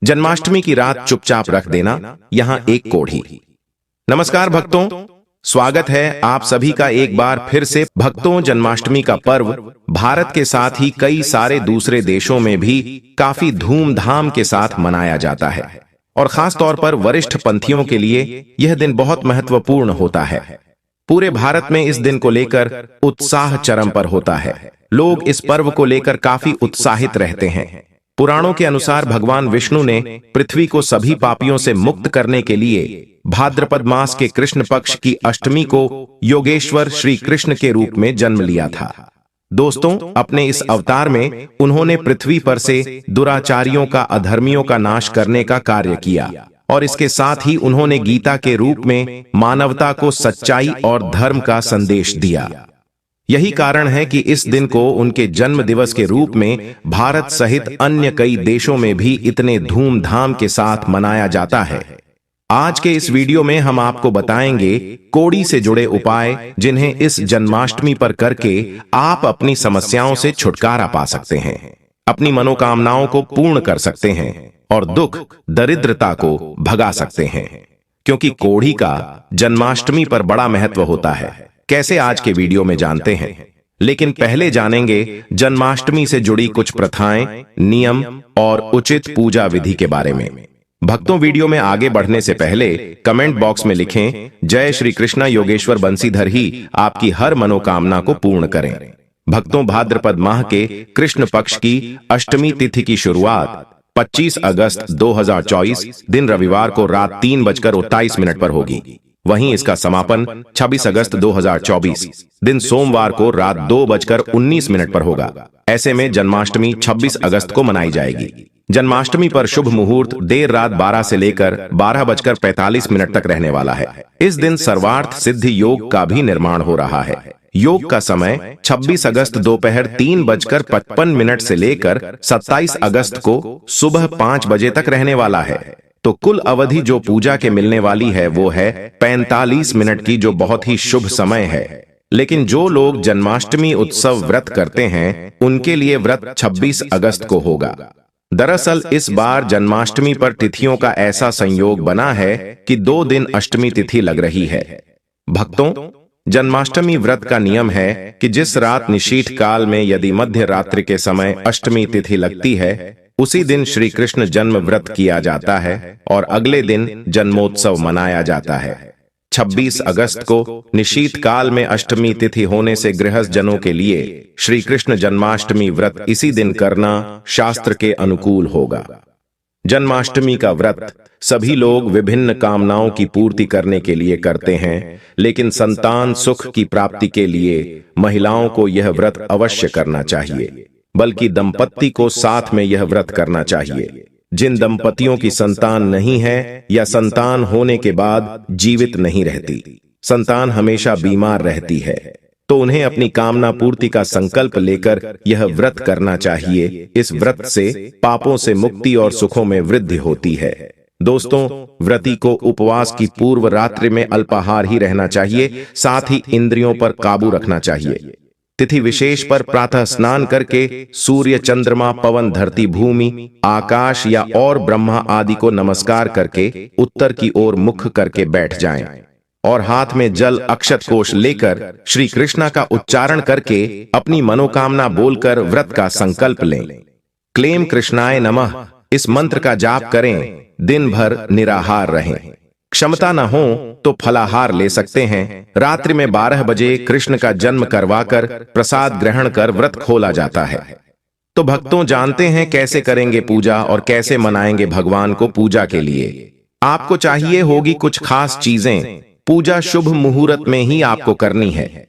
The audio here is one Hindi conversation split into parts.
जन्माष्टमी की रात चुपचाप रख देना, यहां एक कोढ़ी। नमस्कार भक्तों, स्वागत है आप सभी का एक बार फिर से। भक्तों, जन्माष्टमी का पर्व भारत के साथ ही कई सारे दूसरे देशों में भी काफी धूमधाम के साथ मनाया जाता है और खास तौर पर वरिष्ठ पंथियों के लिए यह दिन बहुत महत्वपूर्ण होता है। पूरे भारत में इस दिन को लेकर उत्साह चरम पर होता है। लोग इस पर्व को लेकर काफी उत्साहित रहते हैं। पुराणों के अनुसार भगवान विष्णु ने पृथ्वी को सभी पापियों से मुक्त करने के लिए भाद्रपद मास के कृष्ण पक्ष की अष्टमी को योगेश्वर श्री कृष्ण के रूप में जन्म लिया था। दोस्तों, अपने इस अवतार में उन्होंने पृथ्वी पर से दुराचारियों का, अधर्मियों का नाश करने का कार्य किया और इसके साथ ही उन्होंने गीता के रूप में मानवता को सच्चाई और धर्म का संदेश दिया। यही कारण है कि इस दिन को उनके जन्म दिवस के रूप में भारत सहित अन्य कई देशों में भी इतने धूमधाम के साथ मनाया जाता है। आज के इस वीडियो में हम आपको बताएंगे कोढ़ी से जुड़े उपाय, जिन्हें इस जन्माष्टमी पर करके आप अपनी समस्याओं से छुटकारा पा सकते हैं, अपनी मनोकामनाओं को पूर्ण कर सकते हैं और दुख दरिद्रता को भगा सकते हैं। क्योंकि कोढ़ी का जन्माष्टमी पर बड़ा महत्व होता है। कैसे, आज के वीडियो में जानते हैं। लेकिन पहले जानेंगे जन्माष्टमी से जुड़ी कुछ प्रथाएं, नियम और उचित पूजा विधि के बारे में। भक्तों, वीडियो में आगे बढ़ने से पहले कमेंट बॉक्स में लिखें, जय श्री कृष्णा, योगेश्वर बंसीधर ही आपकी हर मनोकामना को पूर्ण करें। भक्तों, भाद्रपद माह के कृष्ण पक्ष की अष्टमी तिथि की शुरुआत 25 अगस्त 2024 दिन रविवार को रात 3:29 पर होगी। वहीं इसका समापन 26 अगस्त 2024 दिन सोमवार को रात 2:19 पर होगा। ऐसे में जन्माष्टमी 26 अगस्त को मनाई जाएगी। जन्माष्टमी पर शुभ मुहूर्त देर रात 12 से लेकर 12:45 तक रहने वाला है। इस दिन सर्वार्थ सिद्धि योग का भी निर्माण हो रहा है। योग का समय 26 अगस्त दोपहर 3:55 से लेकर 27 अगस्त को सुबह 5 बजे तक रहने वाला है। तो कुल अवधि जो पूजा के मिलने वाली है वो है 45 मिनट की, जो बहुत ही शुभ समय है। लेकिन जो लोग जन्माष्टमी उत्सव व्रत करते हैं उनके लिए व्रत 26 अगस्त को होगा। दरअसल इस बार जन्माष्टमी पर तिथियों का ऐसा संयोग बना है कि 2 दिन अष्टमी तिथि लग रही है। भक्तों, जन्माष्टमी व्रत का नियम है कि जिस रात निशीथ काल में यदि मध्य रात्रि के समय अष्टमी तिथि लगती है, उसी दिन श्री कृष्ण जन्म व्रत किया जाता है और अगले दिन जन्मोत्सव मनाया जाता है। 26 अगस्त को निशीथ काल में अष्टमी तिथि होने से गृहस्थ जनों के लिए श्री कृष्ण जन्माष्टमी व्रत इसी दिन करना शास्त्र के अनुकूल होगा। जन्माष्टमी का व्रत सभी लोग विभिन्न कामनाओं की पूर्ति करने के लिए करते हैं, लेकिन संतान सुख की प्राप्ति के लिए महिलाओं को यह व्रत अवश्य करना चाहिए, बल्कि दंपत्ति को साथ में यह व्रत करना चाहिए। जिन दंपतियों की संतान नहीं है या संतान होने के बाद जीवित नहीं रहती, संतान हमेशा बीमार रहती है, तो उन्हें अपनी कामना पूर्ति का संकल्प लेकर यह व्रत करना चाहिए। इस व्रत से पापों से मुक्ति और सुखों में वृद्धि होती है। दोस्तों, व्रती को उपवास की पूर्व रात्रि में अल्पाहार ही रहना चाहिए, साथ ही इंद्रियों पर काबू रखना चाहिए। तिथि विशेष पर प्रातः स्नान करके सूर्य, चंद्रमा, पवन, धरती, भूमि, आकाश या और ब्रह्मा आदि को नमस्कार करके उत्तर की ओर मुख करके बैठ जाएं और हाथ में जल अक्षत कोष लेकर श्री कृष्णा का उच्चारण करके अपनी मनोकामना बोलकर व्रत का संकल्प लें। क्लेम कृष्णाय नमः इस मंत्र का जाप करें। दिन भर निराहार रहें। क्षमता न हो तो फलाहार ले सकते हैं। रात्रि में 12 बजे कृष्ण का जन्म करवाकर प्रसाद ग्रहण कर व्रत खोला जाता है। तो भक्तों, जानते हैं कैसे करेंगे पूजा और कैसे मनाएंगे भगवान को पूजा के लिए। आपको चाहिए होगी कुछ खास चीजें। पूजा शुभ मुहूर्त में ही आपको करनी है।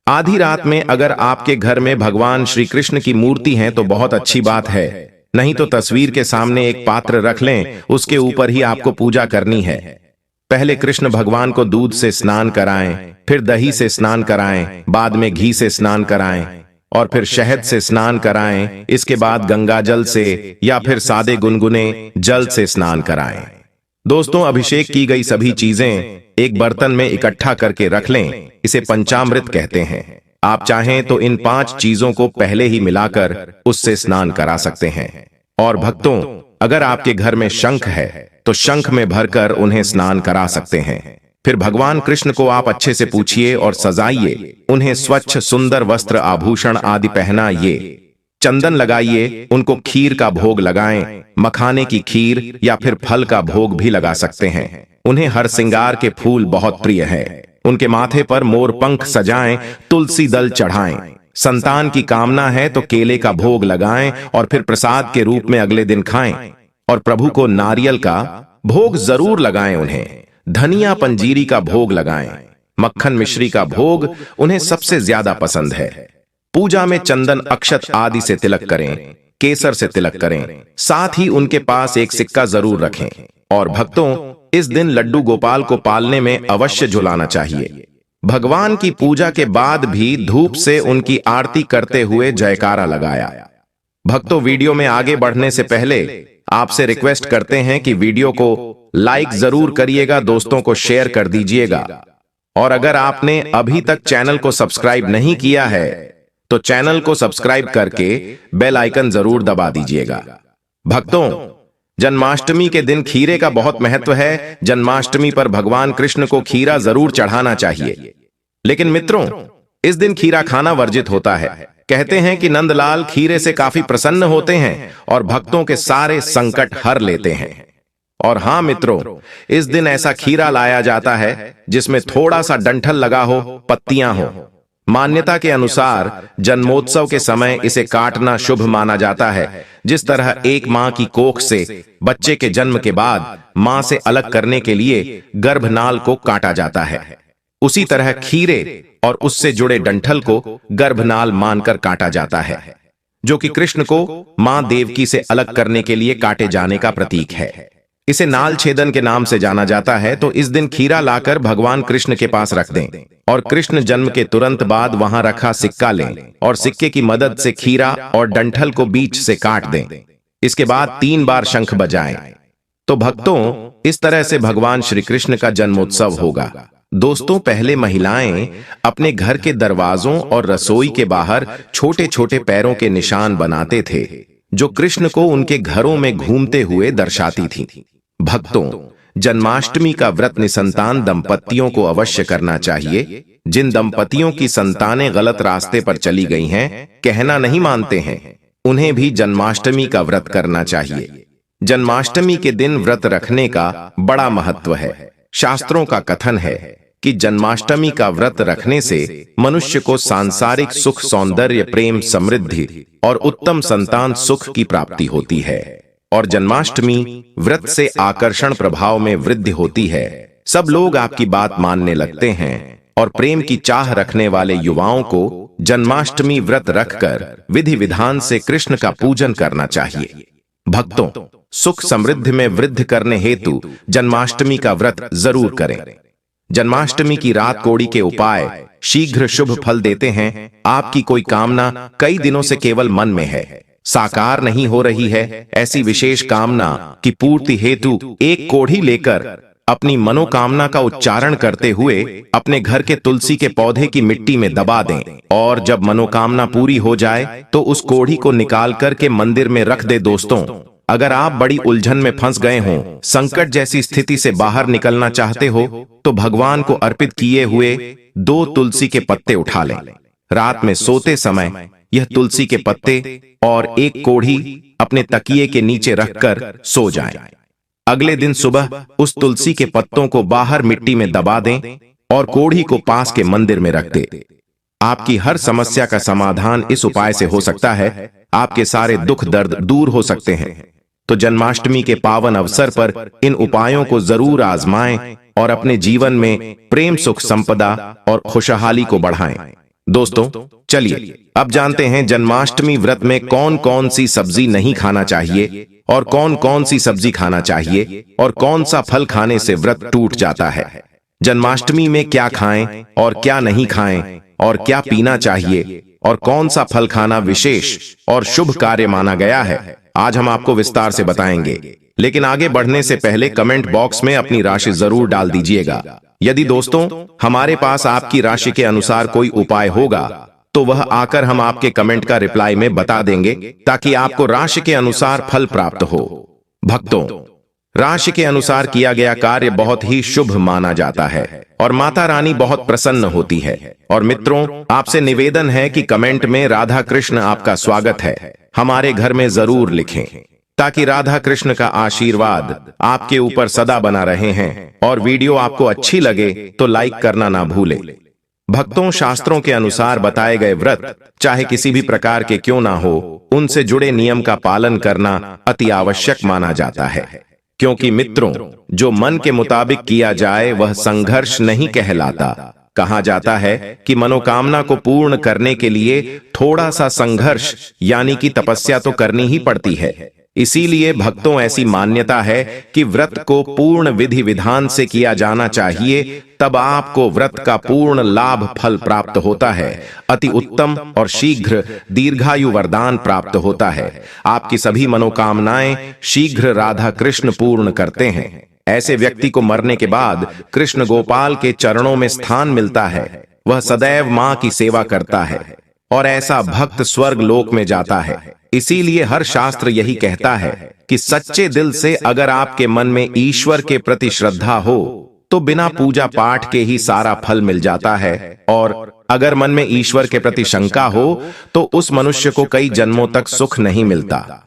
आधी रात में अगर आपके घर में भगवान श्री कृष्ण की मूर्ति है तो बहुत अच्छी बात है, नहीं तो तस्वीर के सामने एक पात्र रख लें, उसके ऊपर ही आपको पूजा करनी है। पहले कृष्ण भगवान को दूध से स्नान कराएं, फिर दही से स्नान कराएं, बाद में घी से स्नान कराएं और फिर शहद से स्नान कराएं। इसके बाद गंगा जल से या फिर सादे गुनगुने जल से स्नान कराएं। दोस्तों, अभिषेक की गई सभी चीजें एक बर्तन में इकट्ठा करके रख लें। इसे पंचामृत कहते हैं। आप चाहें तो इन 5 चीजों को पहले ही मिलाकर उससे स्नान करा सकते हैं। और भक्तों, अगर आपके घर में शंख है तो शंख में भरकर उन्हें स्नान करा सकते हैं। फिर भगवान कृष्ण को आप अच्छे से पूछिए और सजाइए, उन्हें स्वच्छ सुंदर वस्त्र आभूषण आदि पहनाइए, चंदन लगाइए, उनको खीर का भोग लगाएं, मखाने की खीर या फिर फल का भोग भी लगा सकते हैं। उन्हें हर श्रृंगार के फूल बहुत प्रिय है। उनके माथे पर मोर पंख सजाएं, तुलसी दल चढ़ाएं। संतान की कामना है तो केले का भोग लगाएं और फिर प्रसाद के रूप में अगले दिन खाएं। और प्रभु को नारियल का भोग जरूर लगाएं। उन्हें धनिया पंजीरी का भोग लगाएं। मक्खन मिश्री का भोग उन्हें सबसे ज्यादा पसंद है। पूजा में चंदन अक्षत आदि से तिलक करें, केसर से तिलक करें, साथ ही उनके पास एक सिक्का जरूर रखें। और भक्तों, इस दिन लड्डू गोपाल को पालने में अवश्य झुलाना चाहिए। भगवान की पूजा के बाद भी धूप से उनकी आरती करते हुए जयकारा लगाया। भक्तों, वीडियो में आगे बढ़ने से पहले आपसे रिक्वेस्ट करते हैं कि वीडियो को लाइक जरूर करिएगा, दोस्तों को शेयर कर दीजिएगा। और अगर आपने अभी तक चैनल को सब्सक्राइब नहीं किया है तो चैनल को सब्सक्राइब करके बेल आइकन जरूर दबा दीजिएगा। भक्तों, जन्माष्टमी के दिन खीरे का बहुत महत्व है। जन्माष्टमी पर भगवान कृष्ण को खीरा जरूर चढ़ाना चाहिए। लेकिन मित्रों, इस दिन खीरा खाना वर्जित होता है। कहते हैं कि नंदलाल खीरे से काफी प्रसन्न होते हैं और भक्तों के सारे संकट हर लेते हैं। और हां मित्रों, इस दिन ऐसा खीरा लाया जाता है जिसमें थोड़ा सा डंठल लगा हो, पत्तियां हो। मान्यता के अनुसार जन्मोत्सव के समय इसे काटना शुभ माना जाता है। जिस तरह एक मां की कोख से बच्चे के जन्म के बाद मां से अलग करने के लिए गर्भनाल को काटा जाता है, उसी तरह खीरे और उससे जुड़े डंठल को गर्भनाल मानकर काटा जाता है, जो कि कृष्ण को मां देवकी से अलग करने के लिए काटे जाने का प्रतीक है। इसे नाल छेदन के नाम से जाना जाता है। तो इस दिन खीरा लाकर भगवान कृष्ण के पास रख दें और कृष्ण जन्म के तुरंत बाद वहां रखा सिक्का लें और सिक्के की मदद से खीरा और डंठल को बीच से काट दें। इसके बाद 3 बार शंख बजाएं। तो भक्तों, इस तरह से भगवान श्री कृष्ण का जन्मोत्सव होगा। दोस्तों, पहले महिलाएं अपने घर के दरवाजों और रसोई के बाहर छोटे छोटे पैरों के निशान बनाते थे, जो कृष्ण को उनके घरों में घूमते हुए दर्शाती थीं। भक्तों, जन्माष्टमी का व्रत निसंतान दंपतियों को अवश्य करना चाहिए। जिन दंपतियों की संतानें गलत रास्ते पर चली गई हैं, कहना नहीं मानते हैं, उन्हें भी जन्माष्टमी का व्रत करना चाहिए। जन्माष्टमी के दिन व्रत रखने का बड़ा महत्व है। शास्त्रों का कथन है कि जन्माष्टमी का व्रत रखने से मनुष्य को सांसारिक सुख, सौंदर्य, प्रेम, समृद्धि और उत्तम संतान सुख की प्राप्ति होती है। और जन्माष्टमी व्रत से आकर्षण प्रभाव में वृद्धि होती है। सब लोग आपकी बात मानने लगते हैं और प्रेम की चाह रखने वाले युवाओं को जन्माष्टमी व्रत रखकर विधि विधान से कृष्ण का पूजन करना चाहिए। भक्तों, सुख समृद्धि में वृद्धि करने हेतु जन्माष्टमी का व्रत जरूर करें। जन्माष्टमी की रात कोड़ी के उपाय शीघ्र शुभ फल देते हैं। आपकी कोई कामना कई दिनों से केवल मन में है, साकार नहीं हो रही है, ऐसी विशेष कामना की पूर्ति हेतु एक कोढ़ी लेकर अपनी मनोकामना का उच्चारण करते हुए अपने घर के तुलसी के पौधे की मिट्टी में दबा दें। और जब मनोकामना पूरी हो जाए तो उस कोढ़ी को निकाल करके मंदिर में रख दे। दोस्तों, अगर आप बड़ी उलझन में फंस गए हों, संकट जैसी स्थिति से बाहर निकलना चाहते हो, तो भगवान को अर्पित किए हुए 2 तुलसी के पत्ते उठा लें। रात में सोते समय यह तुलसी के पत्ते और एक कोढ़ी अपने तकिए के नीचे रखकर सो जाएं। अगले दिन सुबह उस तुलसी के पत्तों को बाहर मिट्टी में दबा दें और कोढ़ी को पास के मंदिर में रख दें। आपकी हर समस्या का समाधान इस उपाय से हो सकता है। आपके सारे दुख दर्द दूर हो सकते हैं। तो जन्माष्टमी के पावन अवसर पर इन उपायों को जरूर आजमाएं और अपने जीवन में प्रेम, सुख, संपदा और खुशहाली को बढ़ाएं। दोस्तों, चलिए अब जानते हैं जन्माष्टमी व्रत में कौन कौन सी सब्जी नहीं खाना चाहिए और कौन कौन सी सब्जी खाना चाहिए और कौन सा फल खाने से व्रत टूट जाता है। जन्माष्टमी में क्या खाएं और क्या नहीं खाएं और क्या पीना चाहिए और कौन सा फल खाना विशेष और शुभ कार्य माना गया है, आज हम आपको विस्तार से बताएंगे। लेकिन आगे बढ़ने से पहले कमेंट बॉक्स में अपनी राशि जरूर डाल दीजिएगा। यदि दोस्तों हमारे पास आपकी राशि के अनुसार कोई उपाय होगा तो वह आकर हम आपके कमेंट का रिप्लाई में बता देंगे, ताकि आपको राशि के अनुसार फल प्राप्त हो। भक्तों, राशि के अनुसार किया गया कार्य बहुत ही शुभ माना जाता है और माता रानी बहुत प्रसन्न होती है। और मित्रों, आपसे निवेदन है कि कमेंट में राधा कृष्ण आपका स्वागत है हमारे घर में जरूर लिखें, ताकि राधा कृष्ण का आशीर्वाद आपके ऊपर सदा बना रहे हैं। और वीडियो आपको अच्छी लगे तो लाइक करना ना भूलें। भक्तों, शास्त्रों के अनुसार बताए गए व्रत चाहे किसी भी प्रकार के क्यों ना हो, उनसे जुड़े नियम का पालन करना अति आवश्यक माना जाता है। क्योंकि मित्रों, जो मन के मुताबिक किया जाए वह संघर्ष नहीं कहलाता। कहा जाता है कि मनोकामना को पूर्ण करने के लिए थोड़ा सा संघर्ष यानी कि तपस्या तो करनी ही पड़ती है। इसीलिए भक्तों, ऐसी मान्यता है कि व्रत को पूर्ण विधि विधान से किया जाना चाहिए, तब आपको व्रत का पूर्ण लाभ फल प्राप्त होता है। अति उत्तम और शीघ्र दीर्घायु वरदान प्राप्त होता है। आपकी सभी मनोकामनाएं शीघ्र राधा कृष्ण पूर्ण करते हैं। ऐसे व्यक्ति को मरने के बाद कृष्ण गोपाल के चरणों में स्थान मिलता है। वह सदैव मां की सेवा करता है और ऐसा भक्त स्वर्ग लोक में जाता है। इसीलिए हर शास्त्र यही कहता है कि सच्चे दिल से अगर आपके मन में ईश्वर के प्रति श्रद्धा हो तो बिना पूजा पाठ के ही सारा फल मिल जाता है। और अगर मन में ईश्वर के प्रति शंका हो तो उस मनुष्य को कई जन्मों तक सुख नहीं मिलता,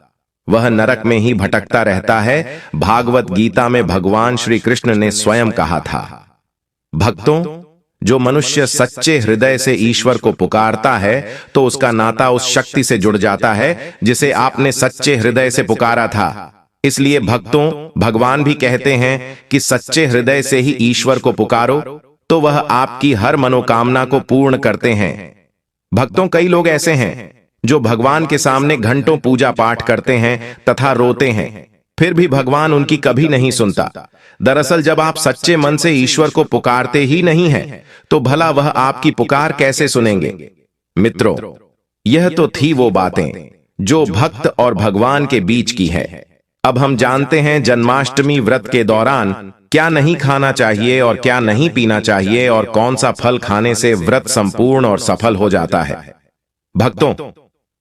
वह नरक में ही भटकता रहता है। भागवत गीता में भगवान श्री कृष्ण ने स्वयं कहा था, भक्तों, जो मनुष्य सच्चे हृदय से ईश्वर को पुकारता है तो उसका नाता उस शक्ति से जुड़ जाता है जिसे आपने सच्चे हृदय से पुकारा था। इसलिए भक्तों, भगवान भी कहते हैं कि सच्चे हृदय से ही ईश्वर को पुकारो तो वह आपकी हर मनोकामना को पूर्ण करते हैं। भक्तों, कई लोग ऐसे हैं जो भगवान के सामने घंटों पूजा पाठ करते हैं तथा रोते हैं, फिर भी भगवान उनकी कभी नहीं सुनता। दरअसल जब आप सच्चे मन से ईश्वर को पुकारते ही नहीं हैं, तो भला वह आपकी पुकार कैसे सुनेंगे। मित्रों, यह तो थी वो बातें जो भक्त और भगवान के बीच की है। अब हम जानते हैं जन्माष्टमी व्रत के दौरान क्या नहीं खाना चाहिए और क्या नहीं पीना चाहिए और कौन सा फल खाने से व्रत संपूर्ण और सफल हो जाता है। भक्तों,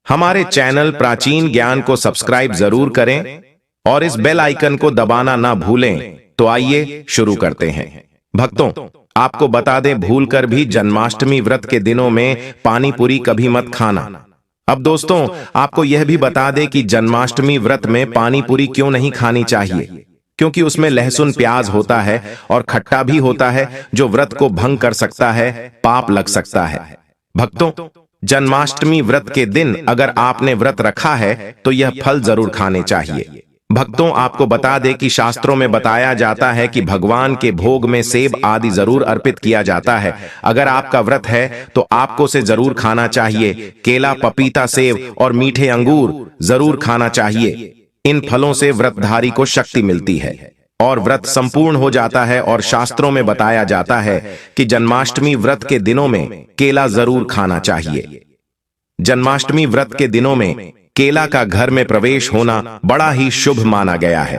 हमारे चैनल प्राचीन ज्ञान को सब्सक्राइब जरूर करें और इस बेल आइकन को दबाना ना भूलें। तो आइए शुरू करते हैं। भक्तों, आपको बता दें, भूलकर भी जन्माष्टमी व्रत के दिनों में पानी पूरी कभी मत खाना। अब दोस्तों, आपको यह भी बता दें कि जन्माष्टमी व्रत में पानी पूरी क्यों नहीं खानी चाहिए, क्योंकि उसमें लहसुन प्याज होता है और खट्टा भी होता है जो व्रत को भंग कर सकता है, पाप लग सकता है। भक्तों, जन्माष्टमी व्रत के दिन अगर आपने व्रत रखा है तो यह फल जरूर खाने चाहिए। भक्तों, आपको बता दें कि शास्त्रों में बताया जाता है कि भगवान के भोग में सेब आदि जरूर अर्पित किया जाता है। अगर आपका व्रत है तो आपको से जरूर खाना चाहिए। केला, पपीता, सेब और मीठे अंगूर जरूर खाना चाहिए। इन फलों से व्रतधारी को शक्ति मिलती है और व्रत संपूर्ण हो जाता है। और शास्त्रों में बताया जाता है कि जन्माष्टमी व्रत के दिनों में केला जरूर खाना चाहिए। जन्माष्टमी व्रत के दिनों में केला का घर में प्रवेश होना बड़ा ही शुभ माना गया है।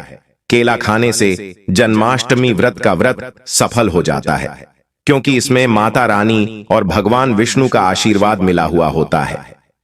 केला खाने से जन्माष्टमी व्रत का व्रत सफल हो जाता है, क्योंकि इसमें माता रानी और भगवान विष्णु का आशीर्वाद मिला हुआ होता है।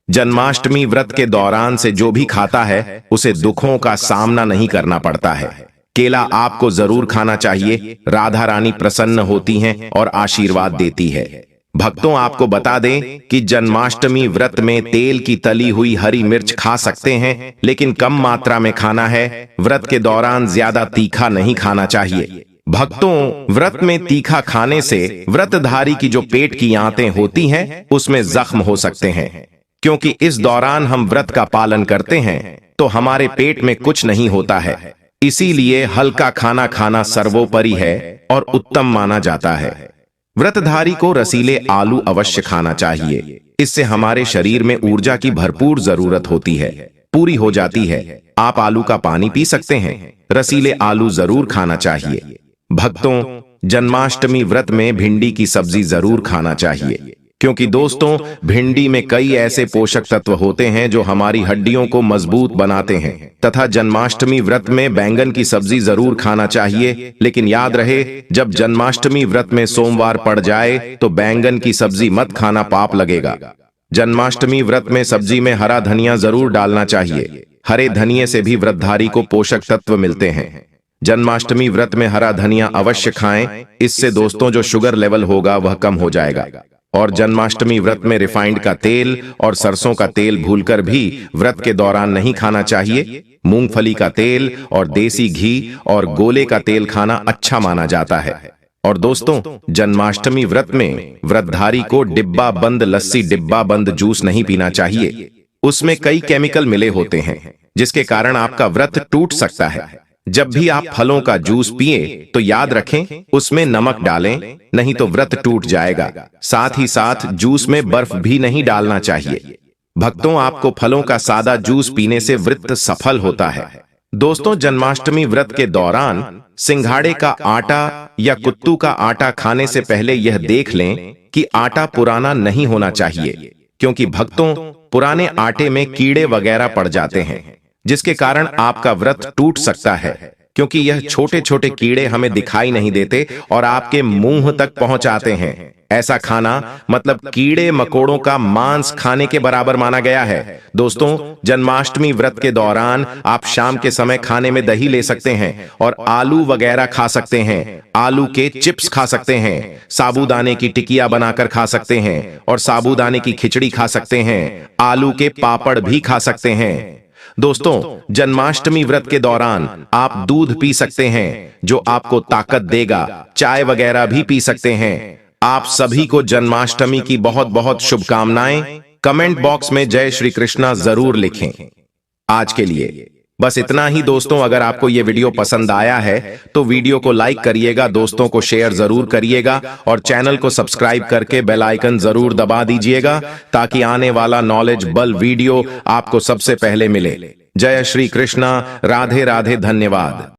जन्माष्टमी व्रत के दौरान से जो भी खाता है उसे दुखों का सामना नहीं करना पड़ता है। केला आपको जरूर खाना चाहिए। राधा रानी प्रसन्न होती हैं और आशीर्वाद देती है। भक्तों, आपको बता दें कि जन्माष्टमी व्रत में तेल की तली हुई हरी मिर्च खा सकते हैं, लेकिन कम मात्रा में खाना है। व्रत के दौरान ज्यादा तीखा नहीं खाना चाहिए। भक्तों, व्रत में तीखा खाने से व्रतधारी की जो पेट की आंतें होती हैं उसमें जख्म हो सकते हैं। क्योंकि इस दौरान हम व्रत का पालन करते हैं तो हमारे पेट में कुछ नहीं होता है। इसीलिए हल्का खाना खाना सर्वोपरि है और उत्तम माना जाता है। व्रतधारी को रसीले आलू अवश्य खाना चाहिए। इससे हमारे शरीर में ऊर्जा की भरपूर जरूरत होती है, पूरी हो जाती है। आप आलू का पानी पी सकते हैं, रसीले आलू जरूर खाना चाहिए। भक्तों, जन्माष्टमी व्रत में भिंडी की सब्जी जरूर खाना चाहिए, क्योंकि दोस्तों भिंडी में कई ऐसे पोषक तत्व होते हैं जो हमारी हड्डियों को मजबूत बनाते हैं। तथा जन्माष्टमी व्रत में बैंगन की सब्जी जरूर खाना चाहिए। लेकिन याद रहे, जब जन्माष्टमी व्रत में सोमवार पड़ जाए तो बैंगन की सब्जी मत खाना, पाप लगेगा। जन्माष्टमी व्रत में सब्जी में हरा धनिया जरूर डालना चाहिए। हरे धनिये से भी व्रतधारी को पोषक तत्व मिलते हैं। जन्माष्टमी व्रत में हरा धनिया अवश्य खाएं, इससे दोस्तों जो शुगर लेवल होगा वह कम हो जाएगा। और जन्माष्टमी व्रत में रिफाइंड का तेल और सरसों का तेल भूलकर भी व्रत के दौरान नहीं खाना चाहिए। मूंगफली का तेल और देसी घी और गोले का तेल खाना अच्छा माना जाता है। और दोस्तों, जन्माष्टमी व्रत में व्रतधारी को डिब्बा बंद लस्सी, डिब्बा बंद जूस नहीं पीना चाहिए। उसमें कई केमिकल मिले होते हैं जिसके कारण आपका व्रत टूट सकता है। जब भी आप फलों का जूस पिए तो याद रखें उसमें नमक डालें, नहीं तो व्रत टूट जाएगा। साथ ही साथ जूस में बर्फ भी नहीं डालना चाहिए। भक्तों, आपको फलों का सादा जूस पीने से व्रत सफल होता है। दोस्तों, जन्माष्टमी व्रत के दौरान सिंघाड़े का आटा या कुत्तू का आटा खाने से पहले यह देख लें कि आटा पुराना नहीं होना चाहिए, क्योंकि भक्तों, पुराने आटे में कीड़े वगैरह पड़ जाते हैं जिसके कारण आपका व्रत टूट सकता है, क्योंकि यह छोटे छोटे कीड़े हमें दिखाई नहीं देते और आपके मुंह तक पहुंच आते हैं। ऐसा खाना मतलब कीड़े मकोड़ों का मांस खाने के बराबर माना गया है। दोस्तों, जन्माष्टमी व्रत के दौरान आप शाम के समय खाने में दही ले सकते हैं और आलू वगैरह खा सकते हैं। आलू के चिप्स खा सकते हैं, साबूदाने की टिकिया बनाकर खा सकते हैं और साबूदाने की खिचड़ी खा सकते हैं। आलू के पापड़ भी खा सकते हैं। दोस्तों, जन्माष्टमी व्रत के दौरान आप दूध पी सकते हैं जो आपको ताकत देगा। चाय वगैरह भी पी सकते हैं। आप सभी को जन्माष्टमी की बहुत बहुत शुभकामनाएं। कमेंट बॉक्स में जय श्री कृष्णा जरूर लिखें। आज के लिए बस इतना ही दोस्तों। अगर आपको यह वीडियो पसंद आया है तो वीडियो को लाइक करिएगा, दोस्तों को शेयर जरूर करिएगा और चैनल को सब्सक्राइब करके बेल आइकन जरूर दबा दीजिएगा ताकि आने वाला नॉलेज बल वीडियो आपको सबसे पहले मिले। जय श्री कृष्णा, राधे राधे, धन्यवाद।